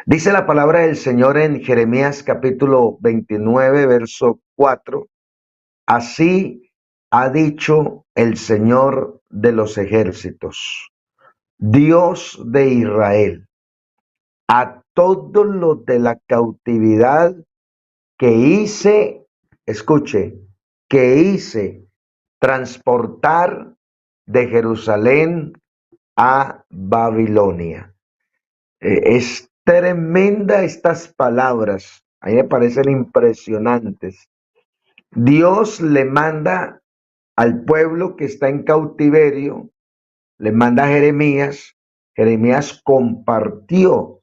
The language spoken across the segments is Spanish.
Dice la palabra del Señor en Jeremías capítulo 29, verso 4. Así ha dicho el Señor de los ejércitos, Dios de Israel, a todos los de la cautividad que hice, escuche, que hice transportar de Jerusalén a Babilonia. Es tremenda estas palabras, a mí me parecen impresionantes. Dios le manda al pueblo que está en cautiverio, le manda a Jeremías. Jeremías compartió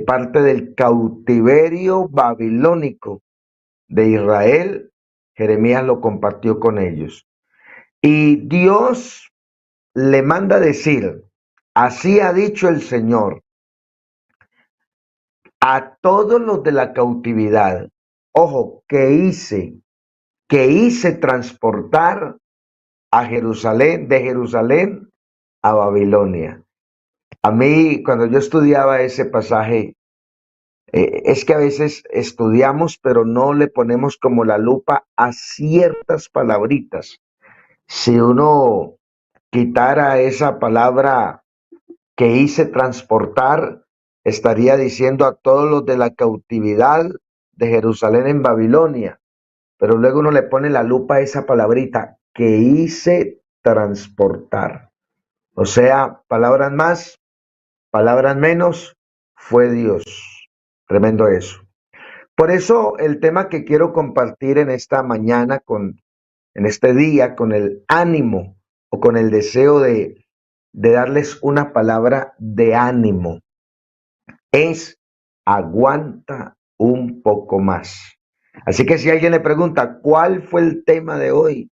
parte del cautiverio babilónico de Israel. Jeremías lo compartió con ellos. Y Dios le manda decir, así ha dicho el Señor, a todos los de la cautividad, ojo, que hice transportar a Jerusalén, de Jerusalén a Babilonia. A mí, cuando yo estudiaba ese pasaje, es que a veces estudiamos, pero no le ponemos como la lupa a ciertas palabritas. Si uno quitara esa palabra que hice transportar, estaría diciendo a todos los de la cautividad de Jerusalén en Babilonia. Pero luego uno le pone la lupa a esa palabrita, que hice transportar. O sea, palabras más, palabras menos, fue Dios. Tremendo eso. Por eso el tema que quiero compartir en esta mañana, en este día, con el ánimo o con el deseo de darles una palabra de ánimo, es aguanta un poco más. Así que si alguien le pregunta, ¿cuál fue el tema de hoy?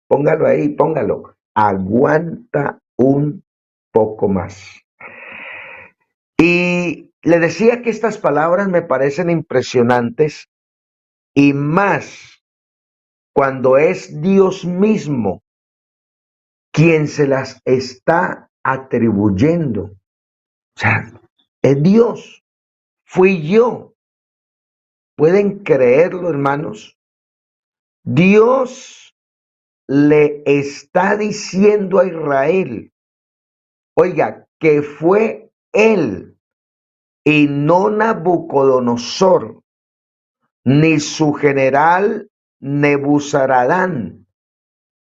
Póngalo ahí, póngalo. Aguanta un poco más. Y le decía que estas palabras me parecen impresionantes y más cuando es Dios mismo quien se las está atribuyendo. O sea, es Dios, fui yo. ¿Pueden creerlo, hermanos? Dios le está diciendo a Israel, oiga, que fue él y no Nabucodonosor, ni su general Nebuzaradán,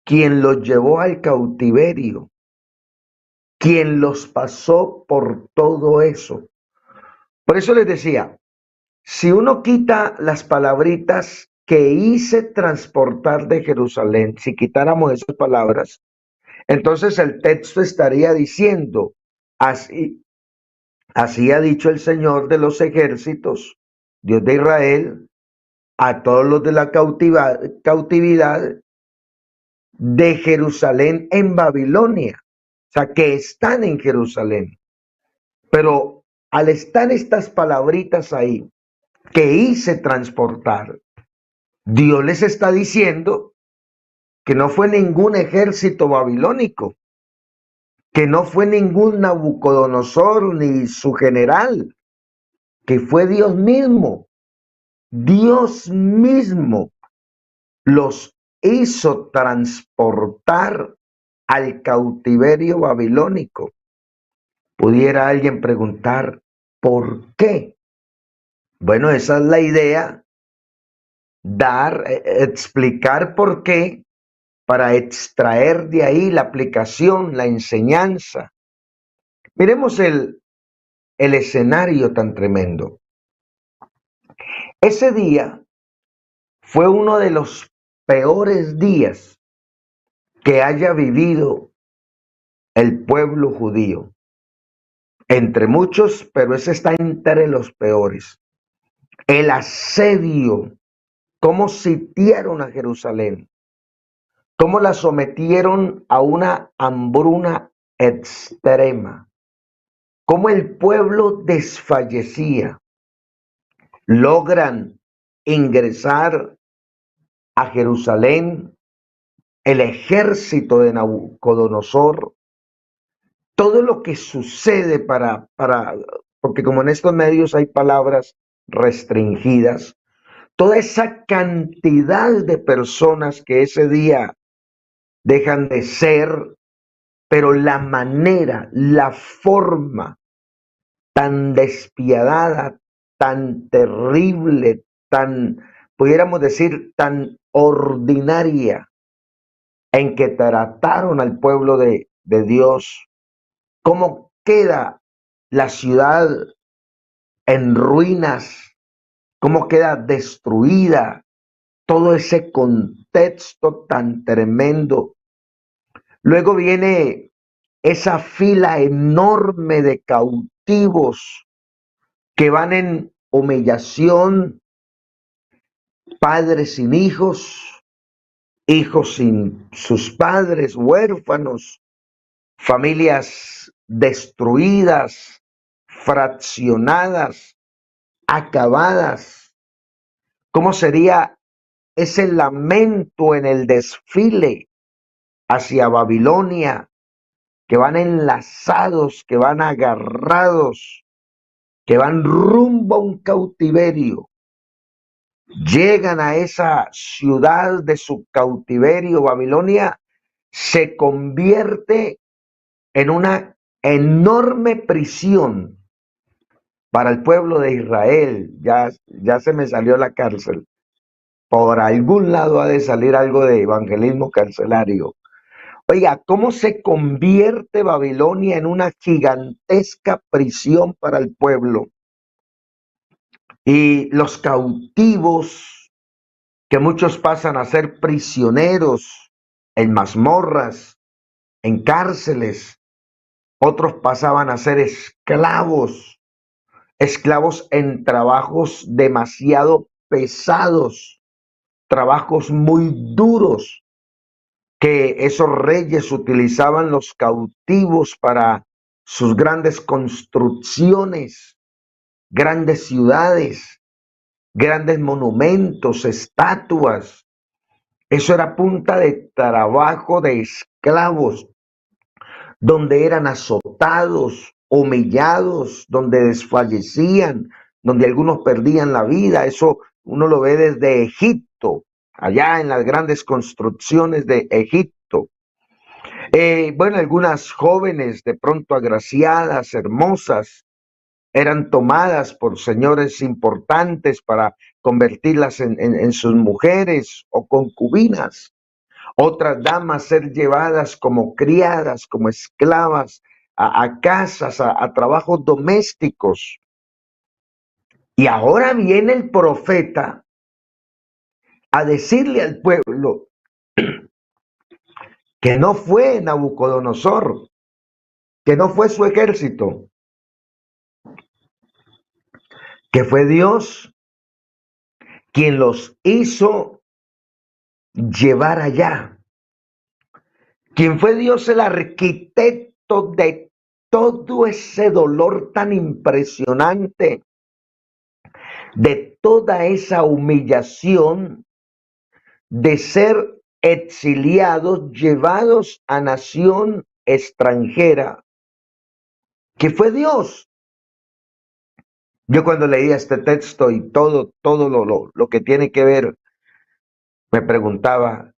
quien los llevó al cautiverio, quien los pasó por todo eso. Por eso les decía, si uno quita las palabritas que hice transportar de Jerusalén, si quitáramos esas palabras, entonces el texto estaría diciendo, así ha dicho el Señor de los ejércitos, Dios de Israel, a todos los de la cautividad de Jerusalén en Babilonia. O sea, que están en Jerusalén. Pero al estar estas palabritas ahí, que hice transportar, Dios les está diciendo que no fue ningún ejército babilónico, que no fue ningún Nabucodonosor ni su general, que fue Dios mismo. Dios mismo los hizo transportar al cautiverio babilónico. Pudiera alguien preguntar, ¿por qué? Bueno, esa es la idea, explicar por qué, para extraer de ahí la aplicación, la enseñanza. Miremos el escenario tan tremendo. Ese día fue uno de los peores días que haya vivido el pueblo judío. Entre muchos, pero ese está entre los peores. El asedio, cómo sitiaron a Jerusalén, cómo la sometieron a una hambruna extrema, cómo el pueblo desfallecía. Logran ingresar a Jerusalén el ejército de Nabucodonosor. Todo lo que sucede para porque como en estos medios hay palabras restringidas, toda esa cantidad de personas que ese día dejan de ser, pero la manera, la forma tan despiadada, tan terrible, tan, pudiéramos decir, tan ordinaria en que trataron al pueblo de Dios, cómo queda la ciudad en ruinas, cómo queda destruida, todo ese contexto tan tremendo. Luego viene esa fila enorme de cautivos que van en humillación, padres sin hijos, hijos sin sus padres, huérfanos, familias destruidas, fraccionadas, acabadas. ¿Cómo sería ese lamento en el desfile hacia Babilonia, que van enlazados, que van agarrados, que van rumbo a un cautiverio? Llegan a esa ciudad de su cautiverio, Babilonia se convierte en una enorme prisión para el pueblo de Israel. Ya se me salió la cárcel. Por algún lado ha de salir algo de evangelismo carcelario. Oiga, ¿cómo se convierte Babilonia en una gigantesca prisión para el pueblo? Y los cautivos, que muchos pasan a ser prisioneros en mazmorras, en cárceles, otros pasaban a ser esclavos, esclavos en trabajos demasiado pesados, trabajos muy duros, que esos reyes utilizaban los cautivos para sus grandes construcciones, grandes ciudades, grandes monumentos, estatuas. Eso era punta de trabajo de esclavos, donde eran azotados, humillados, donde desfallecían, donde algunos perdían la vida. Eso uno lo ve desde Egipto, allá en las grandes construcciones de Egipto. Bueno, algunas jóvenes de pronto agraciadas, hermosas, eran tomadas por señores importantes para convertirlas en sus mujeres o concubinas. Otras damas ser llevadas como criadas, como esclavas a casas, a trabajos domésticos. Y ahora viene el profeta a decirle al pueblo que no fue Nabucodonosor, que no fue su ejército, que fue Dios quien los hizo llevar allá. Quien fue Dios el arquitecto de todo ese dolor tan impresionante, de toda esa humillación, de ser exiliados, llevados a nación extranjera, que fue Dios. Yo cuando leía este texto y todo lo que tiene que ver, me preguntaba,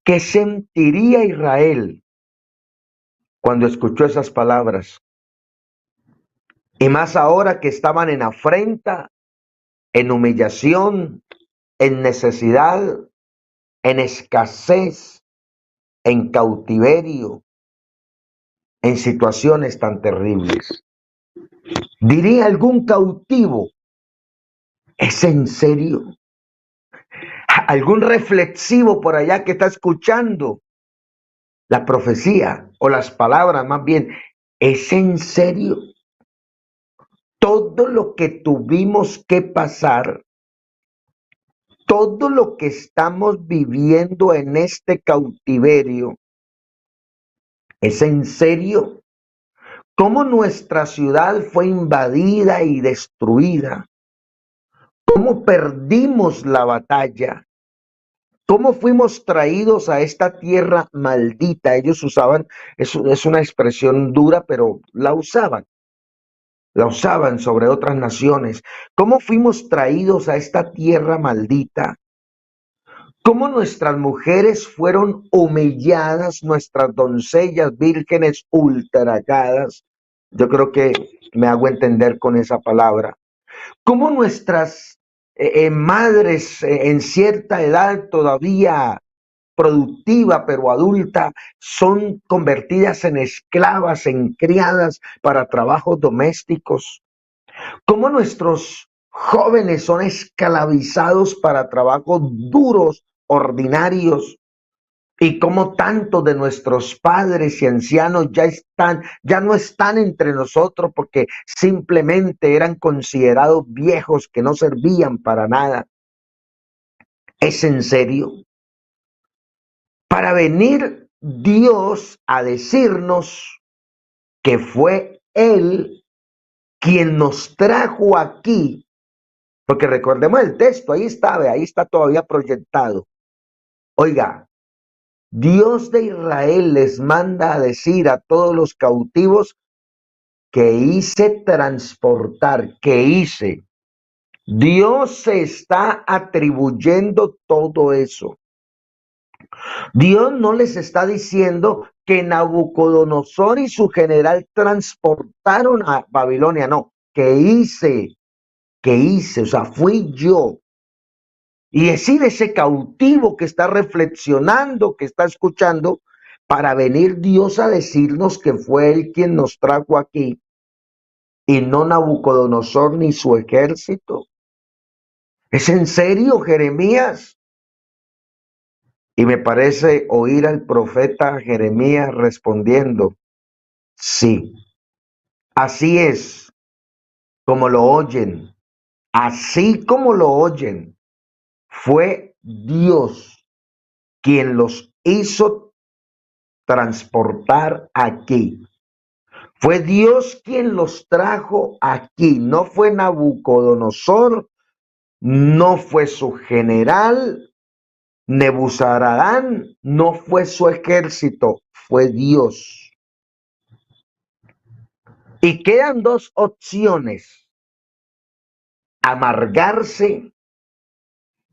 ¿qué sentiría Israel cuando escuchó esas palabras? Y más ahora que estaban en afrenta, en humillación, en necesidad, en escasez, en cautiverio, en situaciones tan terribles. Diría algún cautivo, ¿es en serio? Algún reflexivo por allá que está escuchando la profecía o las palabras más bien, ¿es en serio? Todo lo que tuvimos que pasar, todo lo que estamos viviendo en este cautiverio, ¿es en serio? ¿Cómo nuestra ciudad fue invadida y destruida? ¿Cómo perdimos la batalla? ¿Cómo fuimos traídos a esta tierra maldita? Ellos usaban, es una expresión dura, pero la usaban. la usaban sobre otras naciones. ¿Cómo fuimos traídos a esta tierra maldita? ¿Cómo nuestras mujeres fueron humilladas, nuestras doncellas vírgenes ultragadas? Yo creo que me hago entender con esa palabra. ¿Cómo nuestras madres en cierta edad todavía productiva pero adulta son convertidas en esclavas, en criadas para trabajos domésticos? ¿Cómo nuestros jóvenes son esclavizados para trabajos duros, ordinarios? Y cómo tantos de nuestros padres y ancianos ya no están entre nosotros porque simplemente eran considerados viejos que no servían para nada. ¿Es en serio? Para venir Dios a decirnos que fue Él quien nos trajo aquí, porque recordemos el texto, ahí está todavía proyectado. Oiga, Dios de Israel les manda a decir a todos los cautivos que hice transportar, que hice. Dios se está atribuyendo todo eso. Dios no les está diciendo que Nabucodonosor y su general transportaron a Babilonia, no, o sea, fui yo. Y decir ese cautivo que está reflexionando, que está escuchando, para venir Dios a decirnos que fue Él quien nos trajo aquí y no Nabucodonosor ni su ejército. ¿Es en serio, Jeremías? Y me parece oír al profeta Jeremías respondiendo, sí, así es como lo oyen, así como lo oyen, fue Dios quien los hizo transportar aquí. Fue Dios quien los trajo aquí, no fue Nabucodonosor, no fue su general, Nebuzaradán, no fue su ejército, fue Dios. Y quedan dos opciones: amargarse,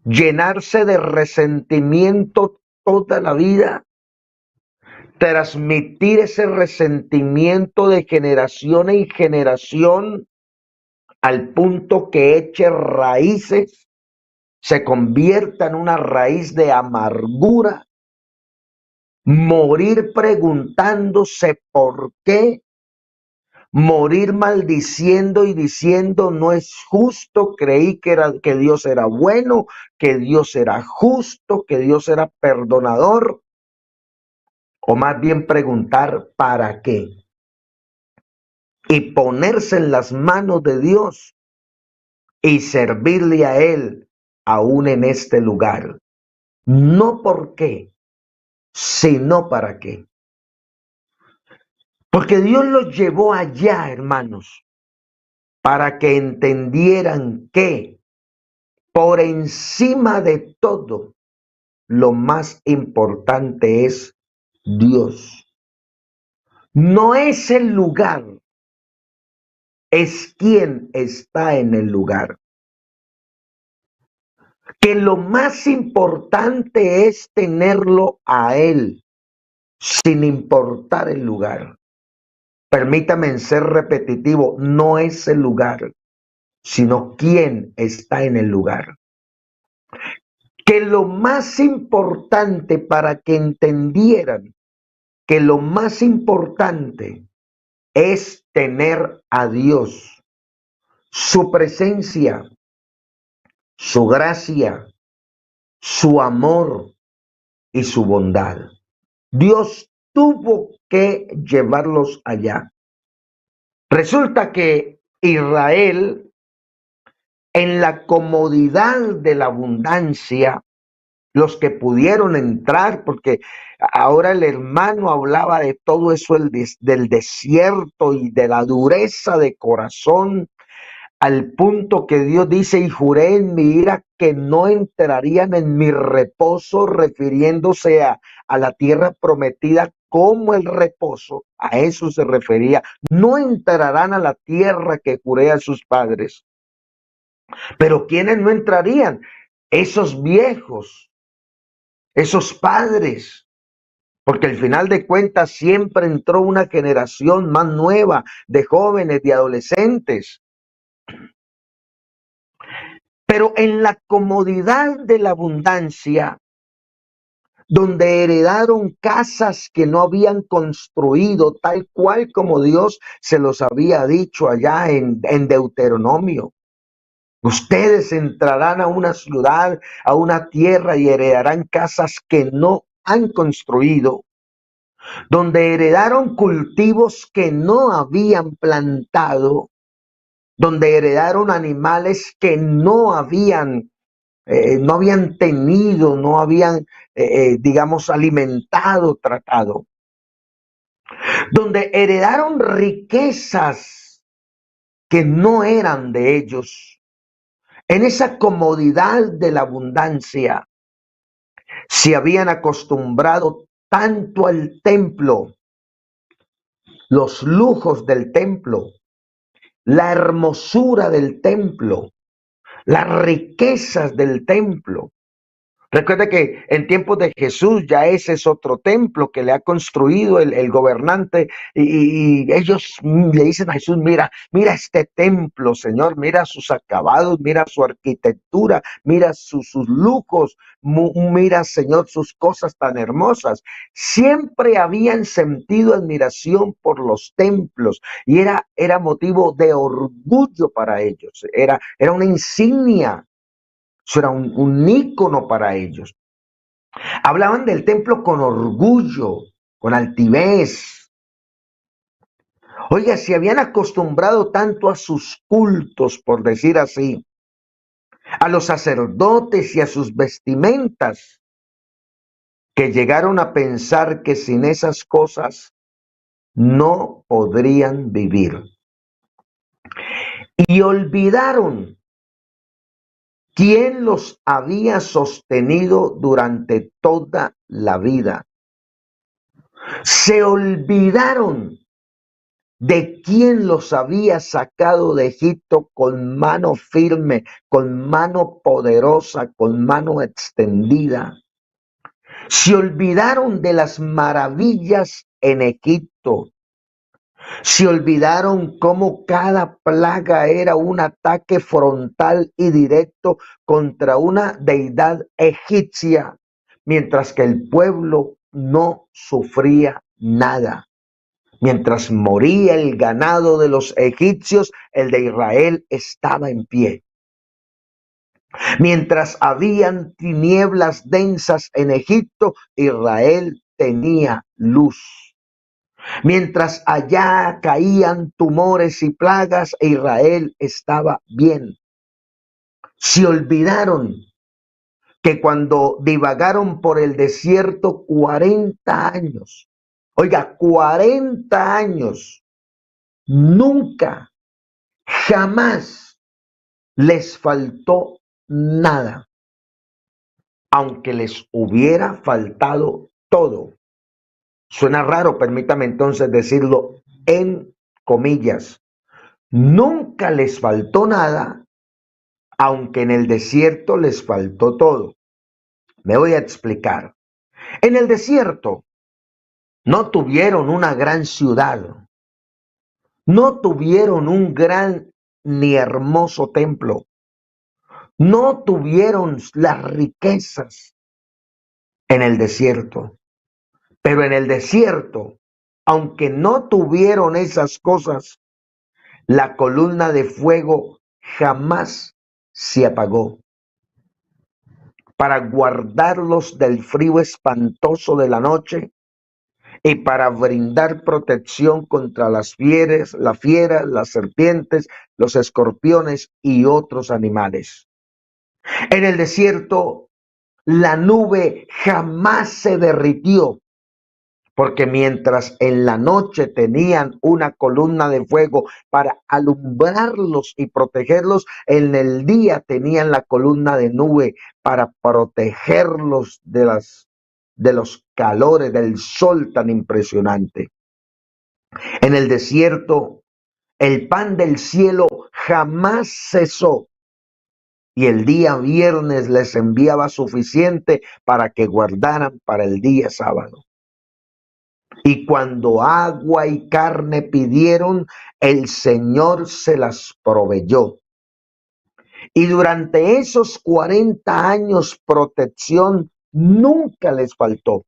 llenarse de resentimiento toda la vida, transmitir ese resentimiento de generación en generación al punto que eche raíces, se convierta en una raíz de amargura, morir preguntándose por qué, morir maldiciendo y diciendo no es justo, creí que Dios era bueno, que Dios era justo, que Dios era perdonador, o más bien preguntar ¿para qué? Y ponerse en las manos de Dios y servirle a Él aún en este lugar. No por qué, sino para qué. Porque Dios los llevó allá, hermanos, para que entendieran que por encima de todo, lo más importante es Dios. No es el lugar, es quien está en el lugar. Que lo más importante es tenerlo a Él, sin importar el lugar. Permítame ser repetitivo, no es el lugar, sino quién está en el lugar. Que lo más importante para que entendieran que lo más importante es tener a Dios, su presencia, su gracia, su amor y su bondad. Dios tuvo que llevarlos allá. Resulta que Israel, en la comodidad de la abundancia, los que pudieron entrar, porque ahora el hermano hablaba de todo eso del desierto y de la dureza de corazón, al punto que Dios dice, y juré en mi ira que no entrarían en mi reposo, refiriéndose a la tierra prometida como el reposo, a eso se refería, no entrarán a la tierra que juré a sus padres. Pero ¿quiénes no entrarían? Esos viejos, esos padres, porque al final de cuentas siempre entró una generación más nueva de jóvenes, de adolescentes. Pero en la comodidad de la abundancia, donde heredaron casas que no habían construido, tal cual como Dios se los había dicho allá en Deuteronomio. Ustedes entrarán a una ciudad, a una tierra y heredarán casas que no han construido, donde heredaron cultivos que no habían plantado, donde heredaron animales que no habían tenido, no habían, digamos, alimentado, tratado, donde heredaron riquezas que no eran de ellos. En esa comodidad de la abundancia, se habían acostumbrado tanto al templo, los lujos del templo, la hermosura del templo, las riquezas del templo. Recuerda que en tiempos de Jesús ya ese es otro templo que le ha construido el gobernante y ellos le dicen a Jesús, mira este templo, Señor, mira sus acabados, mira su arquitectura, mira sus lujos, mira, Señor, sus cosas tan hermosas. Siempre habían sentido admiración por los templos y era motivo de orgullo para ellos, era una insignia. Eso era un ícono para ellos. Hablaban del templo con orgullo, con altivez. Oiga, se habían acostumbrado tanto a sus cultos, por decir así, a los sacerdotes y a sus vestimentas, que llegaron a pensar que sin esas cosas no podrían vivir. Y olvidaron quién los había sostenido durante toda la vida. Se olvidaron de quién los había sacado de Egipto con mano firme, con mano poderosa, con mano extendida. Se olvidaron de las maravillas en Egipto. Se olvidaron cómo cada plaga era un ataque frontal y directo contra una deidad egipcia, mientras que el pueblo no sufría nada. Mientras moría el ganado de los egipcios, el de Israel estaba en pie. Mientras habían tinieblas densas en Egipto, Israel tenía luz. Mientras allá caían tumores y plagas, Israel estaba bien. Se olvidaron que cuando divagaron por el desierto 40 años, oiga, 40 años, nunca, jamás les faltó nada, aunque les hubiera faltado todo. Suena raro, permítame entonces decirlo en comillas. Nunca les faltó nada, aunque en el desierto les faltó todo. Me voy a explicar. En el desierto no tuvieron una gran ciudad, no tuvieron un gran ni hermoso templo, no tuvieron las riquezas en el desierto. Pero en el desierto, aunque no tuvieron esas cosas, la columna de fuego jamás se apagó para guardarlos del frío espantoso de la noche y para brindar protección contra las fieras, las serpientes, los escorpiones y otros animales. En el desierto, la nube jamás se derritió, porque mientras en la noche tenían una columna de fuego para alumbrarlos y protegerlos, en el día tenían la columna de nube para protegerlos de las de los calores del sol tan impresionante. En el desierto, el pan del cielo jamás cesó y el día viernes les enviaba suficiente para que guardaran para el día sábado. Y cuando agua y carne pidieron, el Señor se las proveyó. Y durante esos 40 años protección nunca les faltó.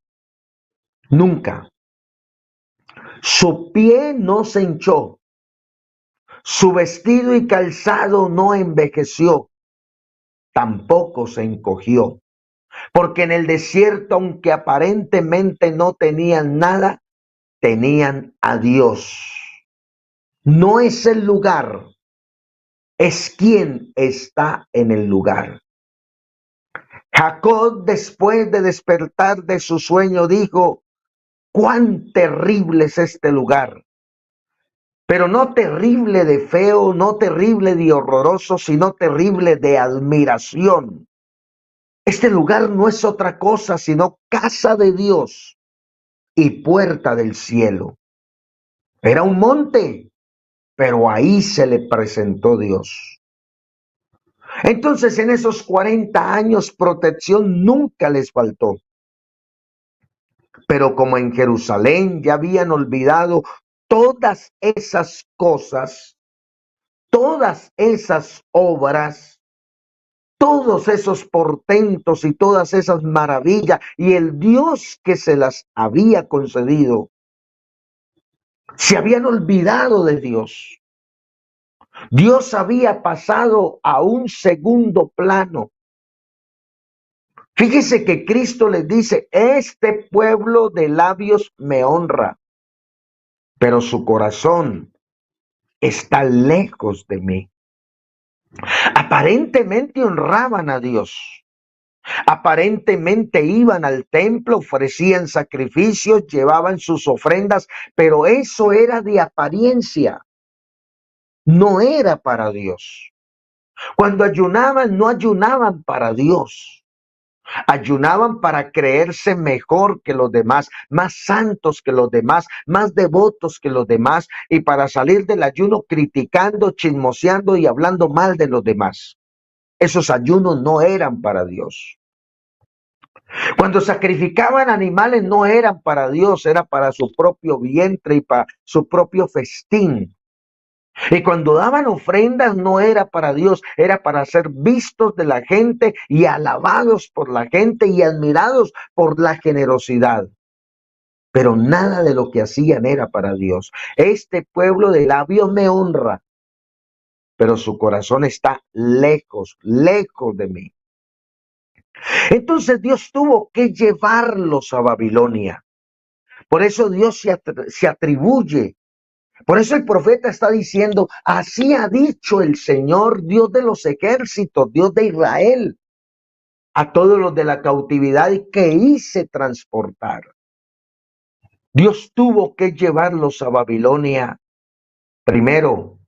Nunca. Su pie no se hinchó. Su vestido y calzado no envejeció. Tampoco se encogió. Porque en el desierto, aunque aparentemente no tenían nada, tenían a Dios. No es el lugar, es quien está en el lugar. Jacob, después de despertar de su sueño, dijo: cuán terrible es este lugar. Pero no terrible de feo, no terrible de horroroso, sino terrible de admiración. Este lugar no es otra cosa sino casa de Dios y puerta del cielo. Era un monte, pero ahí se le presentó Dios. Entonces, en esos 40 años, protección nunca les faltó. Pero como en Jerusalén ya habían olvidado todas esas cosas, todas esas obras, todos esos portentos y todas esas maravillas y el Dios que se las había concedido, se habían olvidado de Dios. Dios había pasado a un segundo plano. Fíjese que Cristo les dice: este pueblo de labios me honra, pero su corazón está lejos de mí. Aparentemente honraban a Dios. Aparentemente iban al templo, ofrecían sacrificios, llevaban sus ofrendas, pero eso era de apariencia. No era para Dios. Cuando ayunaban, no ayunaban para Dios. Ayunaban para creerse mejor que los demás, más santos que los demás, más devotos que los demás, y para salir del ayuno criticando, chismoseando y hablando mal de los demás. Esos ayunos no eran para Dios. Cuando sacrificaban animales no eran para Dios, era para su propio vientre y para su propio festín. Y cuando daban ofrendas no era para Dios, era para ser vistos de la gente y alabados por la gente y admirados por la generosidad. Pero nada de lo que hacían era para Dios. Este pueblo de labios me honra, pero su corazón está lejos, lejos de mí. Entonces Dios tuvo que llevarlos a Babilonia. Por eso Dios se atribuye. Por eso el profeta está diciendo: así ha dicho el Señor, Dios de los ejércitos, Dios de Israel, a todos los de la cautividad que hice transportar. Dios tuvo que llevarlos a Babilonia, primero,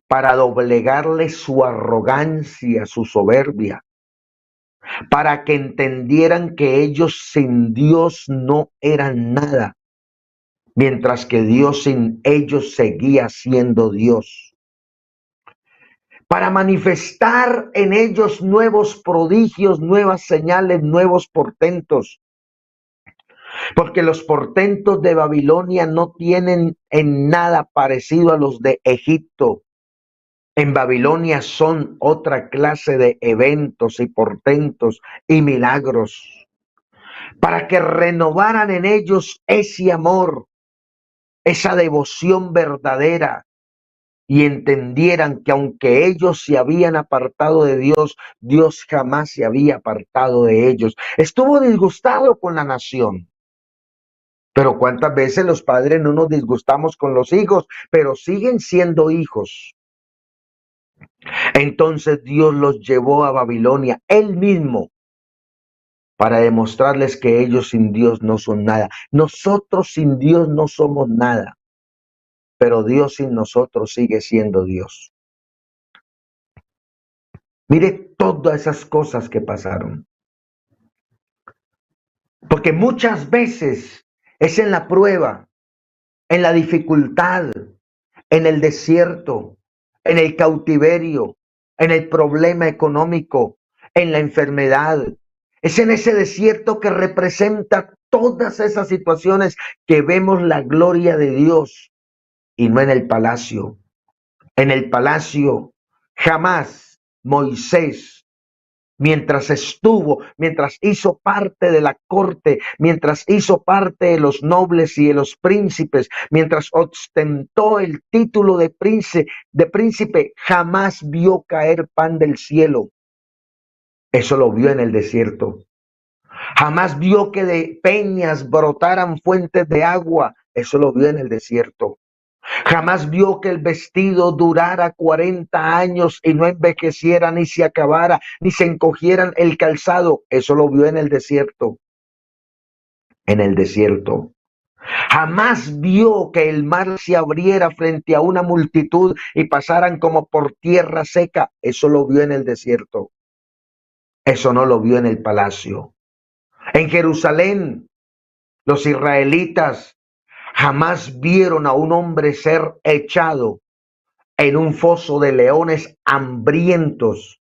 para doblegarle su arrogancia, su soberbia, para que entendieran que ellos sin Dios no eran nada, mientras que Dios sin ellos seguía siendo Dios. Para manifestar en ellos nuevos prodigios, nuevas señales, nuevos portentos. Porque los portentos de Babilonia no tienen en nada parecido a los de Egipto. En Babilonia son otra clase de eventos y portentos y milagros. Para que renovaran en ellos ese amor, esa devoción verdadera, y entendieran que aunque ellos se habían apartado de Dios, Dios jamás se había apartado de ellos. Estuvo disgustado con la nación. Pero cuántas veces los padres no nos disgustamos con los hijos, pero siguen siendo hijos. Entonces Dios los llevó a Babilonia, Él mismo, para demostrarles que ellos sin Dios no son nada. Nosotros sin Dios no somos nada, pero Dios sin nosotros sigue siendo Dios. Mire todas esas cosas que pasaron. Porque muchas veces es en la prueba, en la dificultad, en el desierto, en el cautiverio, en el problema económico, en la enfermedad. Es en ese desierto que representa todas esas situaciones que vemos la gloria de Dios y no en el palacio. En el palacio jamás Moisés, mientras hizo parte de la corte, mientras hizo parte de los nobles y de los príncipes, mientras ostentó el título de príncipe, jamás vio caer pan del cielo. Eso lo vio en el desierto. Jamás vio que de peñas brotaran fuentes de agua. Eso lo vio en el desierto. Jamás vio que el vestido durara 40 años y no envejeciera, ni se acabara, ni se encogieran el calzado. Eso lo vio en el desierto. En el desierto. Jamás vio que el mar se abriera frente a una multitud y pasaran como por tierra seca. Eso lo vio en el desierto. Eso no lo vio en el palacio. En Jerusalén, los israelitas jamás vieron a un hombre ser echado en un foso de leones hambrientos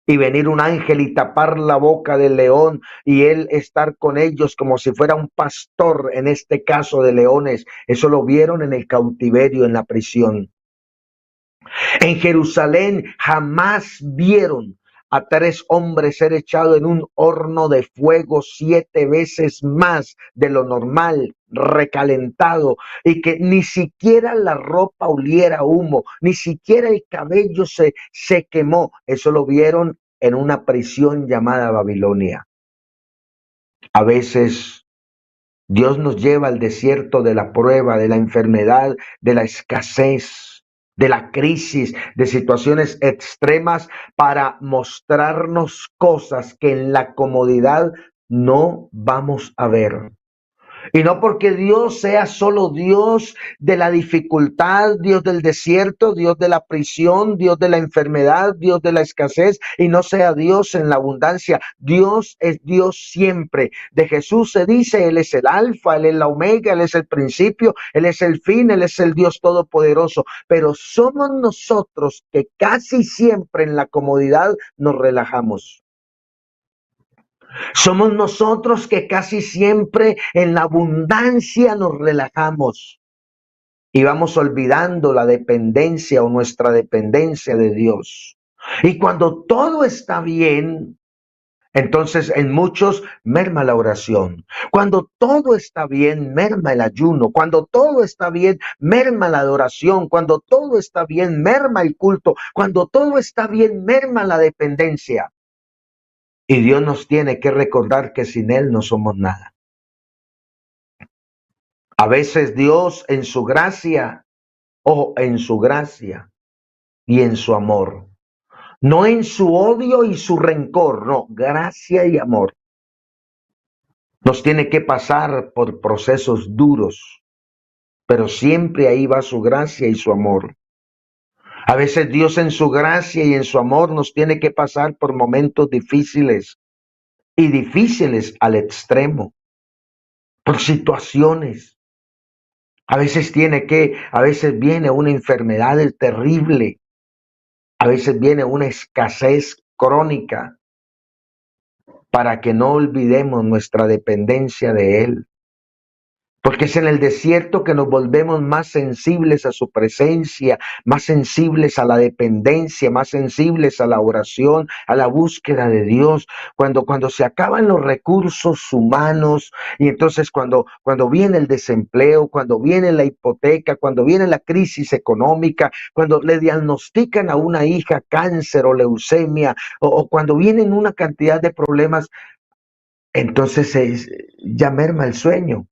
y venir un ángel y tapar la boca del león y él estar con ellos como si fuera un pastor, en este caso de leones. Eso lo vieron en el cautiverio, en la prisión. En Jerusalén jamás vieron a 3 hombres ser echados en un horno de fuego 7 veces más de lo normal, recalentado, y que ni siquiera la ropa oliera humo, ni siquiera el cabello se quemó. Eso lo vieron en una prisión llamada Babilonia. A veces Dios nos lleva al desierto de la prueba, de la enfermedad, de la escasez, de la crisis, de situaciones extremas para mostrarnos cosas que en la comodidad no vamos a ver. Y no porque Dios sea solo Dios de la dificultad, Dios del desierto, Dios de la prisión, Dios de la enfermedad, Dios de la escasez, y no sea Dios en la abundancia. Dios es Dios siempre. De Jesús se dice, Él es el alfa, Él es la omega, Él es el principio, Él es el fin, Él es el Dios todopoderoso. Pero somos nosotros que casi siempre en la comodidad nos relajamos. Somos nosotros que casi siempre en la abundancia nos relajamos y vamos olvidando la dependencia o nuestra dependencia de Dios. Y cuando todo está bien, entonces en muchos merma la oración. Cuando todo está bien, merma el ayuno. Cuando todo está bien, merma la adoración. Cuando todo está bien, merma el culto. Cuando todo está bien, merma la dependencia. Y Dios nos tiene que recordar que sin Él no somos nada. A veces Dios en su gracia, o en su gracia y en su amor, no en su odio y su rencor, no, gracia y amor, nos tiene que pasar por procesos duros, pero siempre ahí va su gracia y su amor. A veces Dios en su gracia y en su amor nos tiene que pasar por momentos difíciles y difíciles al extremo, por situaciones. A veces viene una enfermedad terrible, a veces viene una escasez crónica para que no olvidemos nuestra dependencia de Él. Porque es en el desierto que nos volvemos más sensibles a su presencia, más sensibles a la dependencia, más sensibles a la oración, a la búsqueda de Dios. Cuando se acaban los recursos humanos y entonces cuando viene el desempleo, cuando viene la hipoteca, cuando viene la crisis económica, cuando le diagnostican a una hija cáncer o leucemia, o cuando vienen una cantidad de problemas, entonces ya merma el sueño.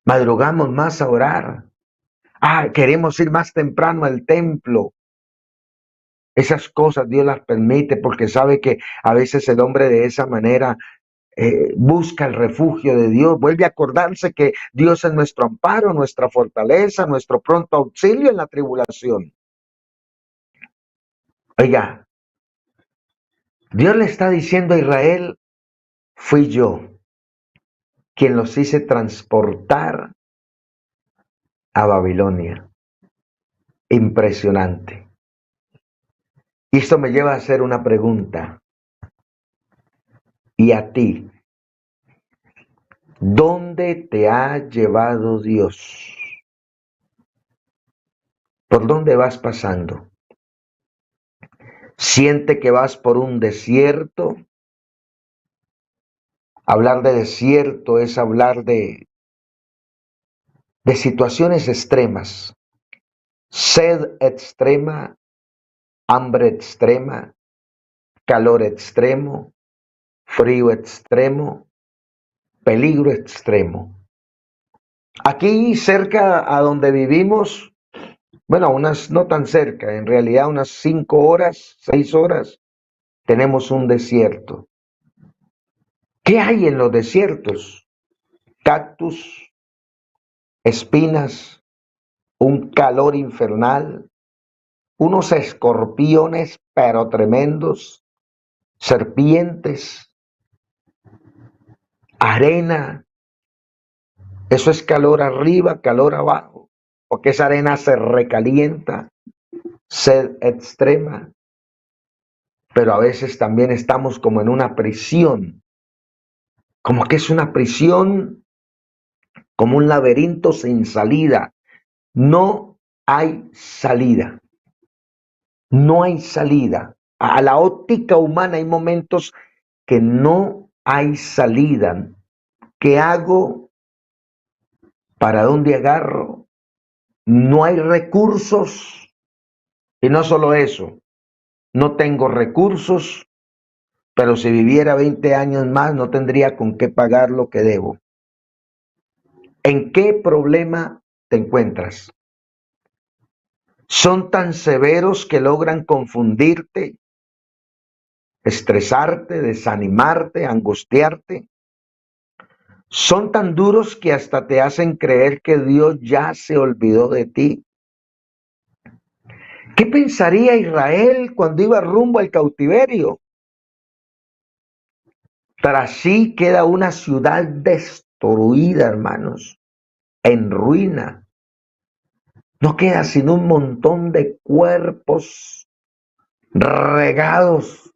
Madrugamos más a orar. Queremos ir más temprano al templo. Esas cosas Dios las permite porque sabe que a veces el hombre de esa manera busca el refugio de Dios. Vuelve a acordarse que Dios es nuestro amparo, nuestra fortaleza, nuestro pronto auxilio en la tribulación. Oiga, Dios le está diciendo a Israel, fui yo. quien los hice transportar a Babilonia. Impresionante. Y esto me lleva a hacer una pregunta. ¿Y a ti? ¿Dónde te ha llevado Dios? ¿Por dónde vas pasando? ¿Siente que vas por un desierto? Hablar de desierto es hablar de situaciones extremas. Sed extrema, hambre extrema, calor extremo, frío extremo, peligro extremo. Aquí cerca a donde vivimos, bueno, unas no tan cerca, en realidad unas 5 horas, 6 horas, tenemos un desierto. ¿Qué hay en los desiertos? Cactus, espinas, un calor infernal, unos escorpiones pero tremendos, serpientes, arena. Eso es calor arriba, calor abajo, porque esa arena se recalienta, sed extrema, pero a veces también estamos como en una prisión, como que es una prisión, como un laberinto sin salida. No hay salida, no hay salida. A la óptica humana hay momentos que no hay salida. ¿Qué hago? ¿Para dónde agarro? No hay recursos. Y no solo eso, no tengo recursos, pero si viviera 20 años más no tendría con qué pagar lo que debo. ¿En qué problema te encuentras? ¿Son tan severos que logran confundirte, estresarte, desanimarte, angustiarte? ¿Son tan duros que hasta te hacen creer que Dios ya se olvidó de ti? ¿Qué pensaría Israel cuando iba rumbo al cautiverio? Tras sí queda una ciudad destruida, hermanos, en ruina. No queda sino un montón de cuerpos regados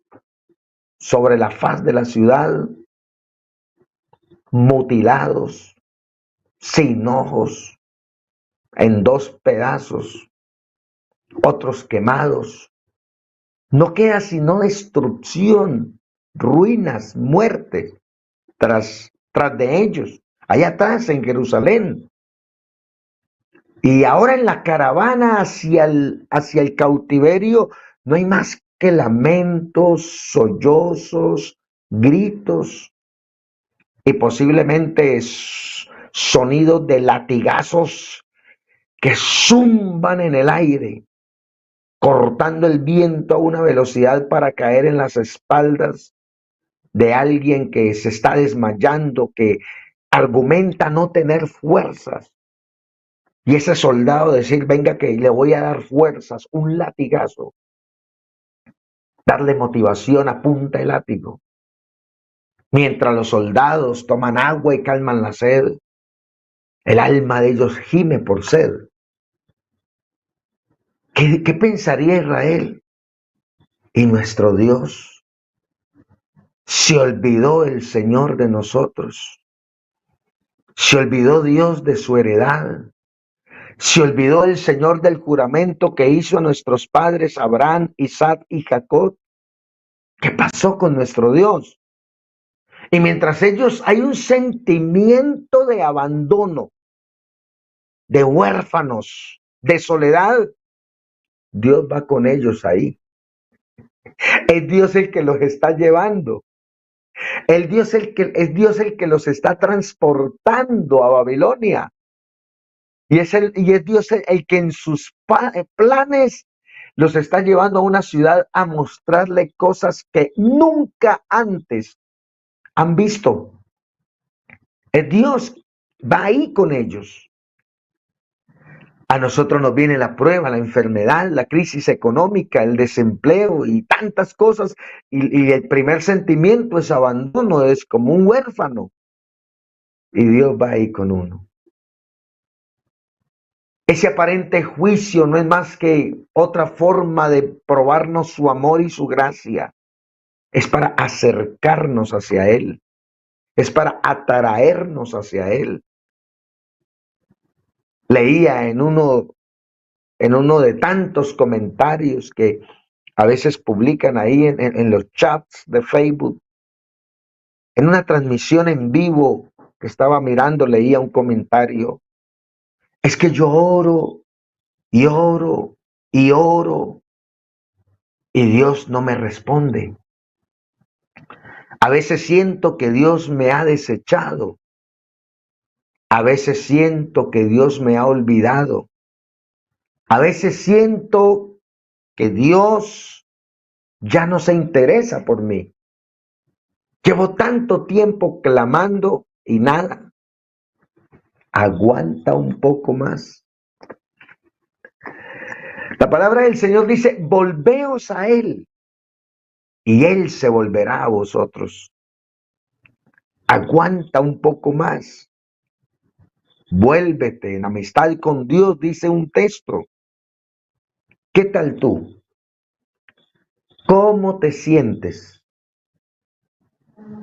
sobre la faz de la ciudad, mutilados, sin ojos, en 2 pedazos, otros quemados. No queda sino destrucción, ruinas, muerte tras de ellos, allá atrás en Jerusalén. Y ahora en la caravana hacia el cautiverio no hay más que lamentos, sollozos, gritos y posiblemente sonidos de latigazos que zumban en el aire, cortando el viento a una velocidad para caer en las espaldas de alguien que se está desmayando, que argumenta no tener fuerzas. Y ese soldado decir, venga que le voy a dar fuerzas, un latigazo, darle motivación a punta de látigo. Mientras los soldados toman agua y calman la sed, el alma de ellos gime por sed. ¿Qué pensaría Israel? Y nuestro Dios, se olvidó el Señor de nosotros, se olvidó Dios de su heredad, se olvidó el Señor del juramento que hizo a nuestros padres Abraham, Isaac y Jacob. ¿Qué pasó con nuestro Dios? Y mientras ellos hay un sentimiento de abandono, de huérfanos, de soledad, Dios va con ellos ahí. Es Dios el que los está llevando. Es Dios el que los está transportando a Babilonia. Y es Dios el que en sus planes los está llevando a una ciudad a mostrarle cosas que nunca antes han visto. Es Dios, va ahí con ellos. A nosotros nos viene la prueba, la enfermedad, la crisis económica, el desempleo y tantas cosas. Y el primer sentimiento es abandono, es como un huérfano. y Dios va ahí con uno. Ese aparente juicio no es más que otra forma de probarnos su amor y su gracia. Es para acercarnos hacia Él. Es para atraernos hacia Él. Leía en uno de tantos comentarios que a veces publican ahí en los chats de Facebook, en una transmisión en vivo que estaba mirando, leía un comentario. Es que yo oro y oro y oro y Dios no me responde. A veces siento que Dios me ha desechado. A veces siento que Dios me ha olvidado. A veces siento que Dios ya no se interesa por mí. Llevo tanto tiempo clamando y nada. Aguanta un poco más. La palabra del Señor dice, volveos a Él y Él se volverá a vosotros. Aguanta un poco más. Vuélvete en amistad con Dios, dice un texto. ¿Qué tal tú? ¿Cómo te sientes?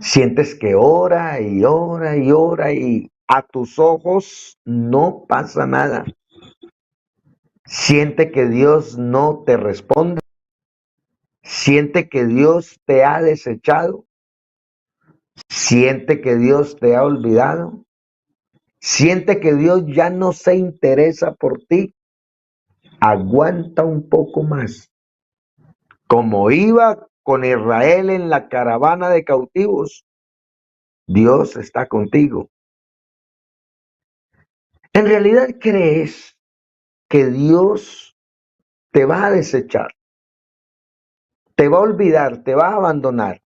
¿Sientes que ora y ora y ora y a tus ojos no pasa nada? ¿Siente que Dios no te responde? ¿Siente que Dios te ha desechado? ¿Siente que Dios te ha olvidado? ¿Siente que Dios ya no se interesa por ti? Aguanta un poco más. Como iba con Israel en la caravana de cautivos, Dios está contigo. ¿En realidad crees que Dios te va a desechar? ¿Te va a olvidar? ¿Te va a abandonar?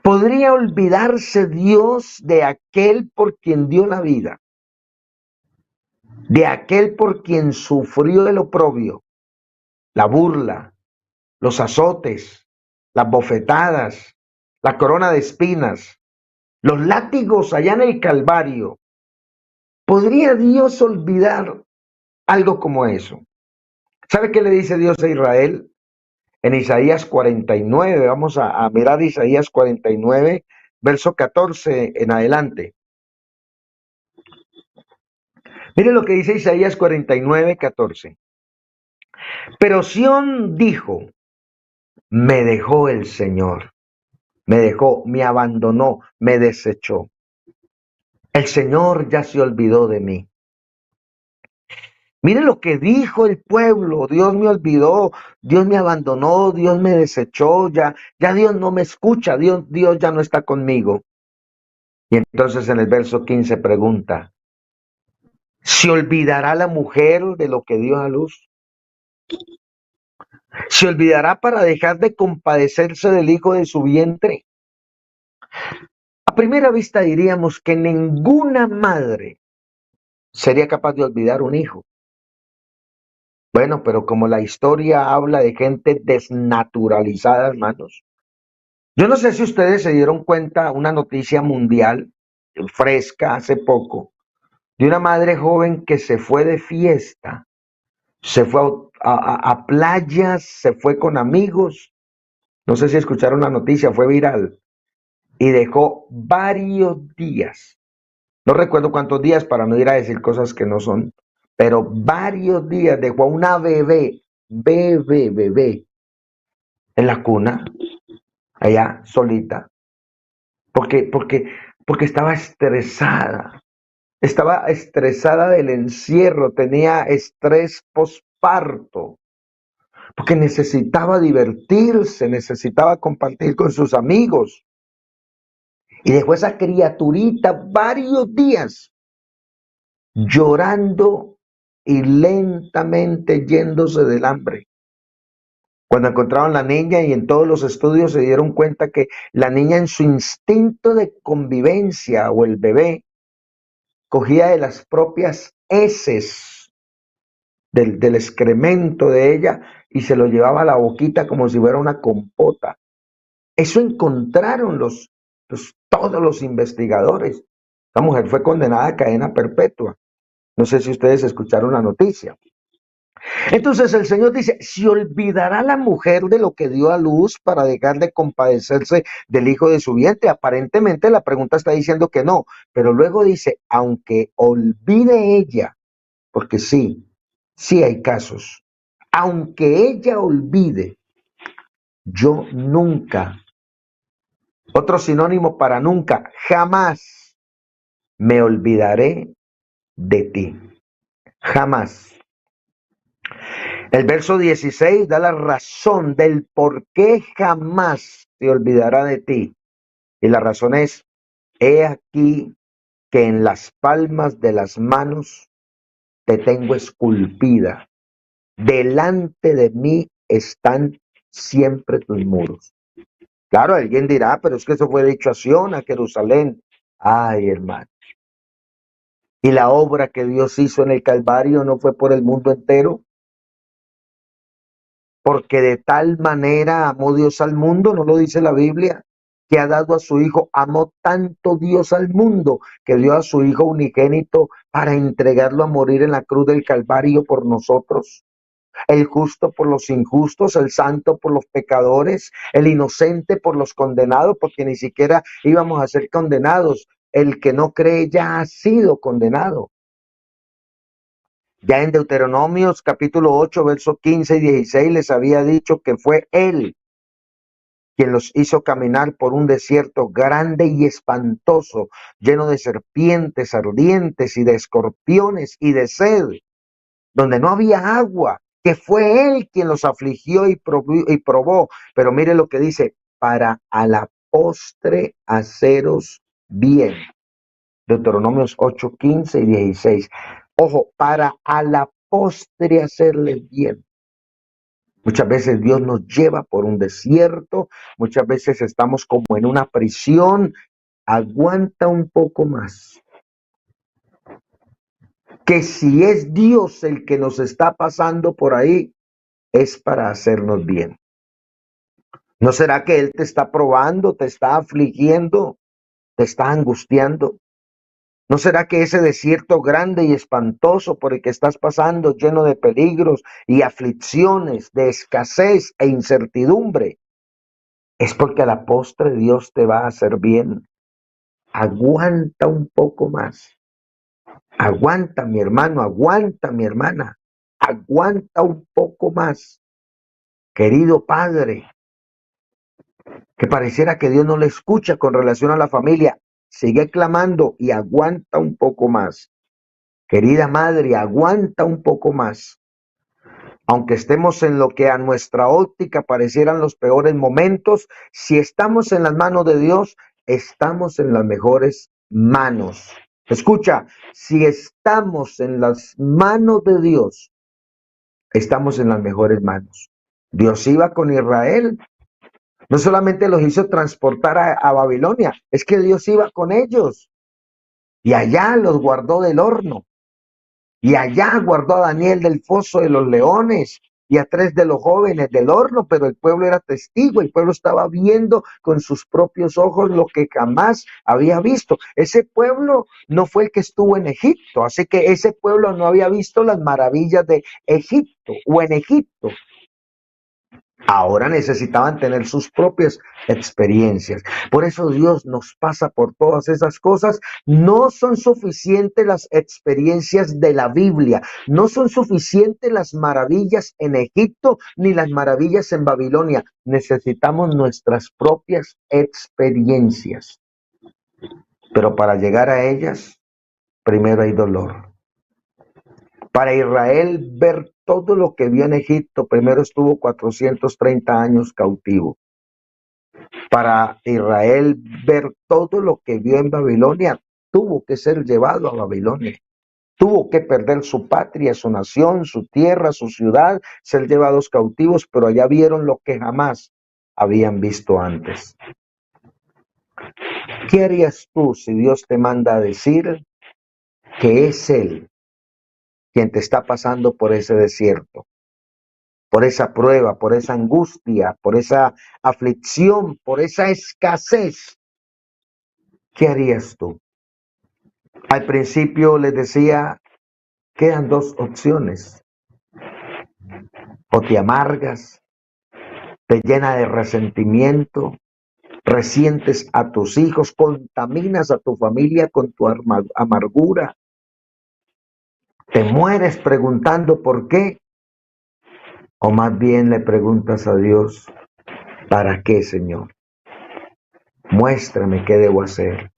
¿Podría olvidarse Dios de aquel por quien dio la vida? De aquel por quien sufrió el oprobio, la burla, los azotes, las bofetadas, la corona de espinas, los látigos allá en el Calvario. ¿Podría Dios olvidar algo como eso? ¿Sabe qué le dice Dios a Israel? En Isaías 49, vamos a mirar Isaías 49, verso 14 en adelante. Mire lo que dice Isaías 49, 14. Pero Sión dijo, me dejó el Señor, me dejó, me abandonó, me desechó. El Señor ya se olvidó de mí. Mire lo que dijo el pueblo, Dios me olvidó, Dios me abandonó, Dios me desechó, ya Dios no me escucha, Dios ya no está conmigo. Y entonces en el verso 15 pregunta, ¿se olvidará la mujer de lo que dio a luz? ¿Se olvidará para dejar de compadecerse del hijo de su vientre? A primera vista diríamos que ninguna madre sería capaz de olvidar un hijo. Bueno, pero como la historia habla de gente desnaturalizada, hermanos. Yo no sé si ustedes se dieron cuenta, una noticia mundial fresca hace poco, de una madre joven que se fue de fiesta, se fue a playas, se fue con amigos. No sé si escucharon la noticia, fue viral. Y dejó varios días. No recuerdo cuántos días para no ir a decir cosas que no son, pero varios días dejó a una bebé, en la cuna, allá solita, porque estaba estresada del encierro, tenía estrés posparto, porque necesitaba divertirse, necesitaba compartir con sus amigos, y dejó esa criaturita varios días llorando y lentamente yéndose del hambre. Cuando encontraron la niña y en todos los estudios se dieron cuenta que la niña en su instinto de convivencia o el bebé cogía de las propias heces del excremento de ella y se lo llevaba a la boquita como si fuera una compota. Eso encontraron todos los investigadores. La mujer fue condenada a cadena perpetua. No sé si ustedes escucharon la noticia. Entonces el Señor dice, ¿se olvidará la mujer de lo que dio a luz para dejar de compadecerse del hijo de su vientre? Aparentemente la pregunta está diciendo que no, pero luego dice, aunque olvide ella, porque sí, sí hay casos, aunque ella olvide, yo nunca, otro sinónimo para nunca, jamás me olvidaré de ti, jamás. El verso 16 da la razón del por qué jamás se olvidará de ti. Y la razón es, he aquí que en las palmas de las manos te tengo esculpida. Delante de mí están siempre tus muros. Claro, alguien dirá, pero es que eso fue dicho a Sion, a Jerusalén. Ay, hermano. Y la obra que Dios hizo en el Calvario no fue por el mundo entero. Porque de tal manera amó Dios al mundo, ¿no lo dice la Biblia? Que ha dado a su Hijo, amó tanto Dios al mundo, que dio a su Hijo unigénito para entregarlo a morir en la cruz del Calvario por nosotros. El justo por los injustos, el santo por los pecadores, el inocente por los condenados, porque ni siquiera íbamos a ser condenados. El que no cree ya ha sido condenado. Ya en Deuteronomios capítulo 8, versos 15 y 16 les había dicho que fue Él quien los hizo caminar por un desierto grande y espantoso, lleno de serpientes ardientes y de escorpiones y de sed, donde no había agua, que fue Él quien los afligió y probó. Pero mire lo que dice, para a la postre haceros bien. Deuteronomios 8, 15 y 16. Ojo, para a la postre hacerles bien. Muchas veces Dios nos lleva por un desierto, muchas veces estamos como en una prisión. Aguanta un poco más. Que si es Dios el que nos está pasando por ahí, es para hacernos bien. ¿No será que Él te está probando, te está afligiendo, te está angustiando? ¿No será que ese desierto grande y espantoso por el que estás pasando, lleno de peligros y aflicciones, de escasez e incertidumbre, es porque a la postre Dios te va a hacer bien? Aguanta un poco más. Aguanta, mi hermano, aguanta, mi hermana. Aguanta un poco más. Querido padre, que pareciera que Dios no le escucha con relación a la familia, sigue clamando y aguanta un poco más. Querida madre, aguanta un poco más. Aunque estemos en lo que a nuestra óptica parecieran los peores momentos, si estamos en las manos de Dios, estamos en las mejores manos. Escucha, si estamos en las manos de Dios, estamos en las mejores manos. Dios iba con Israel. No solamente los hizo transportar a Babilonia, es que Dios iba con ellos. Y allá los guardó del horno. Y allá guardó a Daniel del foso de los leones y a 3 de los jóvenes del horno, pero el pueblo era testigo, el pueblo estaba viendo con sus propios ojos lo que jamás había visto. Ese pueblo no fue el que estuvo en Egipto, así que ese pueblo no había visto las maravillas de Egipto o en Egipto. Ahora necesitaban tener sus propias experiencias. Por eso Dios nos pasa por todas esas cosas. No son suficientes las experiencias de la Biblia. No son suficientes las maravillas en Egipto ni las maravillas en Babilonia. Necesitamos nuestras propias experiencias. Pero para llegar a ellas, primero hay dolor. Para Israel ver todo lo que vio en Egipto, primero estuvo 430 años cautivo. Para Israel ver todo lo que vio en Babilonia, tuvo que ser llevado a Babilonia. Tuvo que perder su patria, su nación, su tierra, su ciudad, ser llevados cautivos, pero allá vieron lo que jamás habían visto antes. ¿Qué harías tú si Dios te manda a decir que es Él quien te está pasando por ese desierto, por esa prueba, por esa angustia, por esa aflicción, por esa escasez? ¿Qué harías tú? Al principio les decía, quedan dos opciones. O te amargas, te llena de resentimiento, resientes a tus hijos, contaminas a tu familia con tu amargura, te mueres preguntando por qué, o más bien le preguntas a Dios, ¿para qué, Señor? Muéstrame qué debo hacer.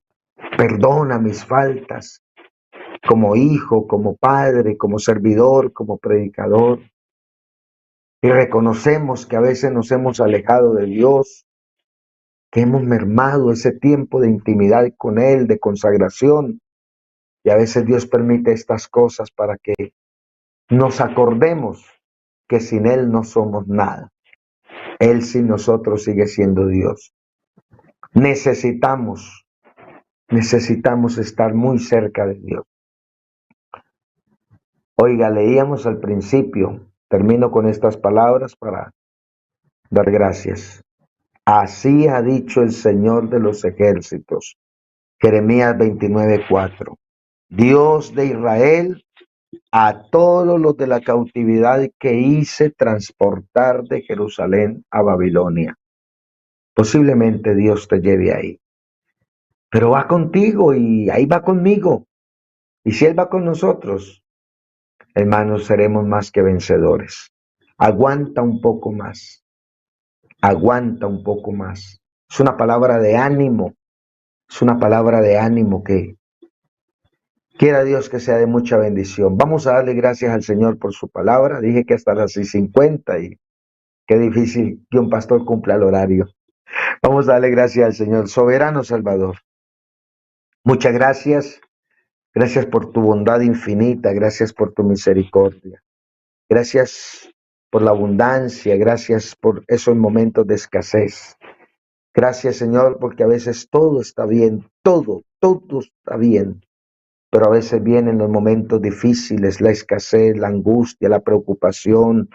Perdona mis faltas como hijo, como padre, como servidor, como predicador. Y reconocemos que a veces nos hemos alejado de Dios, que hemos mermado ese tiempo de intimidad con Él, de consagración. Y a veces Dios permite estas cosas para que nos acordemos que sin Él no somos nada. Él sin nosotros sigue siendo Dios. Necesitamos estar muy cerca de Dios. Oiga, leíamos al principio, termino con estas palabras para dar gracias. Así ha dicho el Señor de los ejércitos. Jeremías 29:4. Dios de Israel, a todos los de la cautividad que hice transportar de Jerusalén a Babilonia. Posiblemente Dios te lleve ahí. Pero va contigo y ahí va conmigo. Y si Él va con nosotros, hermanos, seremos más que vencedores. Aguanta un poco más. Aguanta un poco más. Es una palabra de ánimo. Es una palabra de ánimo que quiera Dios que sea de mucha bendición. Vamos a darle gracias al Señor por su palabra. Dije que hasta las 6:50 y qué difícil que un pastor cumpla el horario. Vamos a darle gracias al Señor. Soberano Salvador. Muchas gracias. Gracias por tu bondad infinita. Gracias por tu misericordia. Gracias por la abundancia. Gracias por esos momentos de escasez. Gracias, Señor, porque a veces todo está bien. Todo está bien. Pero a veces vienen los momentos difíciles, la escasez, la angustia, la preocupación.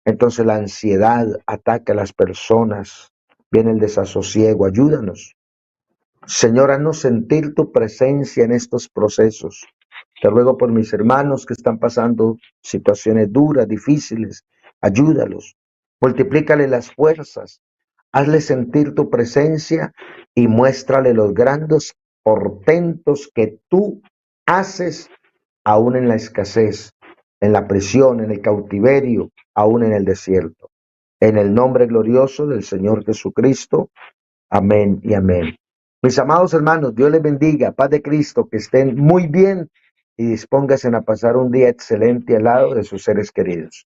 Entonces la ansiedad ataca a las personas. Viene el desasosiego. Ayúdanos. Señor, haznos sentir tu presencia en estos procesos. Te ruego por mis hermanos que están pasando situaciones duras, difíciles. Ayúdalos. Multiplícale las fuerzas. Hazle sentir tu presencia y muéstrale los grandes portentos que tú haces aún en la escasez, en la prisión, en el cautiverio, aún en el desierto. En el nombre glorioso del Señor Jesucristo. Amén y amén. Mis amados hermanos, Dios les bendiga, paz de Cristo, que estén muy bien y dispónganse a pasar un día excelente al lado de sus seres queridos.